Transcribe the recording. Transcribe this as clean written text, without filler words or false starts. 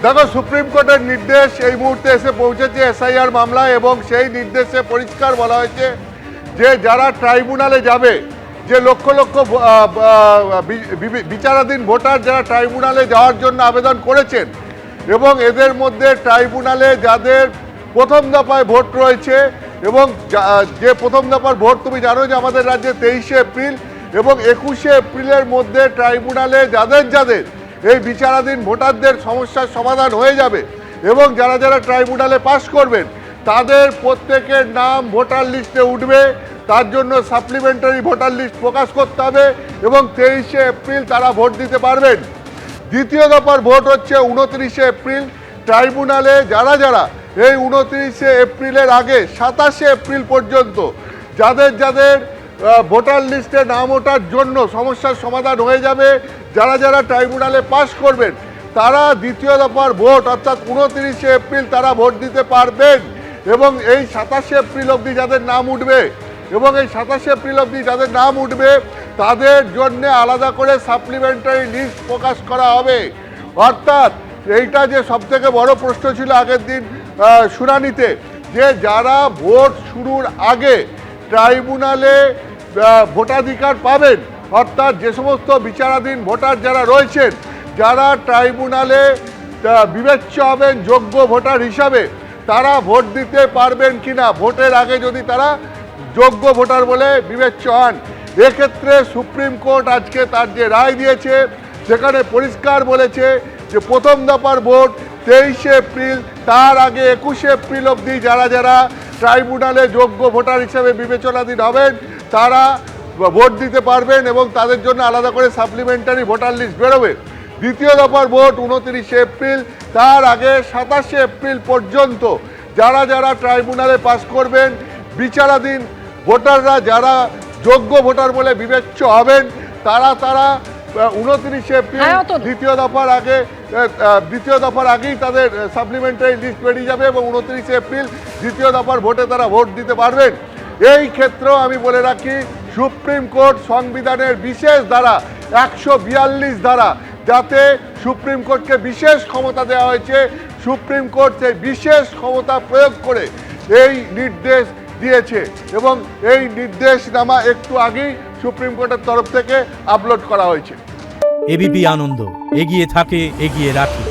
দেখো, সুপ্রিম কোর্টের নির্দেশ এই মুহূর্তে এসে পৌঁছেছে এসআইআর মামলায়, এবং সেই নির্দেশে পরিষ্কার বলা হয়েছে যে যারা ট্রাইব্যুনালে যাবে, যে লক্ষ লক্ষ বিচারাধীন ভোটার যারা ট্রাইব্যুনালে যাওয়ার জন্য আবেদন করেছেন, এবং এদের মধ্যে ট্রাইব্যুনালে যাদের প্রথম দফায় ভোট রয়েছে, এবং যে প্রথম দফার ভোট তুমি জানো যে আমাদের রাজ্যে 23শে এপ্রিল এবং 21শে এপ্রিলের মধ্যে ট্রাইব্যুনালে যাদের এই বিচারাধীন ভোটারদের সমস্যার সমাধান হয়ে যাবে, এবং যারা যারা ট্রাইব্যুনালে পাশ করবেন তাদের প্রত্যেকের নাম ভোটার লিস্টে উঠবে। তার জন্য সাপ্লিমেন্টারি ভোটার লিস্ট প্রকাশ করতে হবে, এবং 23শে এপ্রিল তারা ভোট দিতে পারবেন। দ্বিতীয় দফার ভোট হচ্ছে 29শে এপ্রিল। ট্রাইব্যুনালে যারা এই 29শে এপ্রিলের আগে 27শে এপ্রিল পর্যন্ত যাদের ভোটার লিস্টে নাম ওঠার জন্য সমস্যার সমাধান হয়ে যাবে, যারা ট্রাইব্যুনালে পাশ করবেন তারা দ্বিতীয় দফার ভোট অর্থাৎ 29শে এপ্রিল তারা ভোট দিতে পারবেন। এবং এই 27শে এপ্রিল অবধি যাদের নাম উঠবে, তাদের জন্য আলাদা করে সাপ্লিমেন্টারি লিস্ট প্রকাশ করা হবে। অর্থাৎ এইটা যে সবথেকে বড় প্রশ্ন ছিল আগের দিন শুনানিতে, যে যারা ভোট শুরুর আগে ট্রাইব্যুনালে ভোটাধিকার পাবেন, অর্থাৎ যে সমস্ত বিচারাধীন ভোটার যারা রয়েছেন, যারা ট্রাইব্যুনালে বিবেচ্য হবেন যোগ্য ভোটার হিসাবে, তারা ভোট দিতে পারবেন কিনা, ভোটের আগে যদি তারা যোগ্য ভোটার বলে বিবেচ্য হন। এক্ষেত্রে সুপ্রিম কোর্ট আজকে তার যে রায় দিয়েছে সেখানে পরিষ্কার বলেছে যে প্রথম দফার ভোট 23শে এপ্রিল, তার আগে 21শে এপ্রিল অবধি যারা ট্রাইব্যুনালে যোগ্য ভোটার হিসেবে বিবেচনাধীন হবেন তারা ভোট দিতে পারবেন, এবং তাদের জন্য আলাদা করে সাপ্লিমেন্টারি ভোটার লিস্ট বেরোবে। দ্বিতীয় দফার ভোট 29শে এপ্রিল, তার আগে 27শে এপ্রিল পর্যন্ত যারা ট্রাইব্যুনালে পাস করবেন, বিচারাধীন ভোটাররা যারা যোগ্য ভোটার বলে বিবেচ্য হবেন তারা 29শে এপ্রিল দ্বিতীয় দফার আগেই তাদের সাপ্লিমেন্টারি লিস্ট বেরিয়ে যাবে, এবং 29শে এপ্রিল দ্বিতীয় দফার ভোটে তারা ভোট দিতে পারবেন। এই ক্ষেত্রেও আমি বলে রাখি, সুপ্রিম কোর্ট সংবিধানের বিশেষ ধারা 142 ধারা, যাতে সুপ্রিম কোর্টকে বিশেষ ক্ষমতা দেওয়া হয়েছে, সুপ্রিম কোর্ট সেই বিশেষ ক্ষমতা প্রয়োগ করে এই নির্দেশ দিয়েছে, এবং এই নির্দেশনামা একটু আগেই সুপ্রিম কোর্টের তরফ থেকে আপলোড করা হয়েছে। এবিপি আনন্দ, এগিয়ে থাকে, এগিয়ে রাখে।